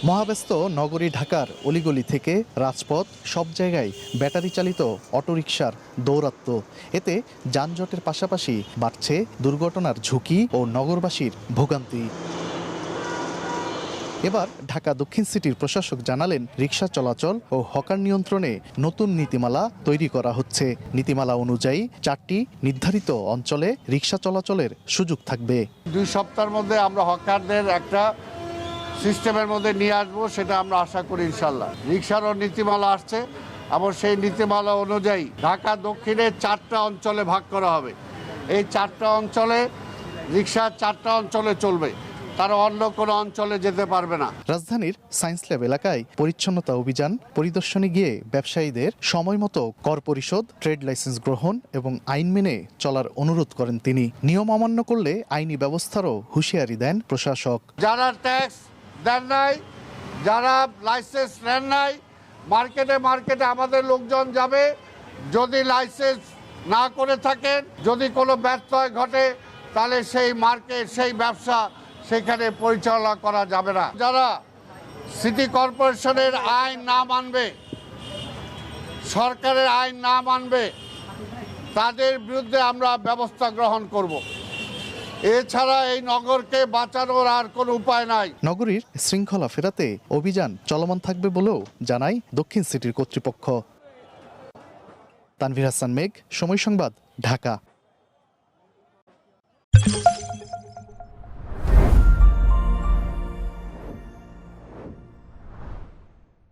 মহাব্যস্ত নগরী ঢাকার অলিগলি থেকে রাজপথ সব জায়গায় ব্যাটারি চালিত অটোরিকশার দৌরাত্ম্য। এতে যানজটের পাশাপাশি বাড়ছে দুর্ঘটনার ঝুঁকি ও নগরবাসীর ভোগান্তি। এবার ঢাকা দক্ষিণ সিটির প্রশাসক জানালেন, রিকশা চলাচল ও হকার নিয়ন্ত্রণে নতুন নীতিমালা তৈরি করা হচ্ছে। নীতিমালা অনুযায়ী 4টি নির্ধারিত অঞ্চলে রিকশা চলাচলের সুযোগ থাকবে। 2 সপ্তাহের মধ্যে আমরা হকারদের একটা সিস্টেমের মধ্যে নিয়ে আসবো, সেটা আমরা আশা করি ইনশাল্লাহ। রিকশারও নীতিমালা আসছে এবং সেই নীতিমালা অনুযায়ী ঢাকা দক্ষিণে 4টা অঞ্চলে ভাগ করা হবে। এই 4টা অঞ্চলে রিকশা 4টা অঞ্চলে চলবে, তারা অন্য কোনো অঞ্চলে যেতে পারবে না। রাজধানীর সায়েন্স ল্যাব এলাকায় পরিচ্ছন্নতা অভিযান পরিদর্শনে গিয়ে ব্যবসায়ীদের সময় মতো কর পরিশোধ, ট্রেড লাইসেন্স গ্রহণ এবং আইন মেনে চলার অনুরোধ করেন তিনি। নিয়ম অমান্য করলে আইনি ব্যবস্থারও হুঁশিয়ারি দেন প্রশাসক। যারা ট্যাক্স দেন নাই, যারা লাইসেন্স নেন নাই, মার্কেটে আমাদের লোকজন যাবে। যদি লাইসেন্স না করে থাকেন, যদি কোনো ব্যত্যয় ঘটে, তাহলে সেই মার্কেট, সেই ব্যবসা সেখানে পরিচালনা করা যাবে না। যারা সিটি কর্পোরেশনের আইন না মানবে, সরকারের আইন না মানবে, তাদের বিরুদ্ধে আমরা ব্যবস্থা গ্রহণ করব। এছাড়া এই নগরকে বাঁচানোর আর কোনো উপায় নাই। নগরীর শৃঙ্খলা ফেরাতে অভিযান চলমান থাকবে বলেও জানায় দক্ষিণ সিটির কর্তৃপক্ষ। তানভীর হাসান মেঘ, সময় সংবাদ, ঢাকা।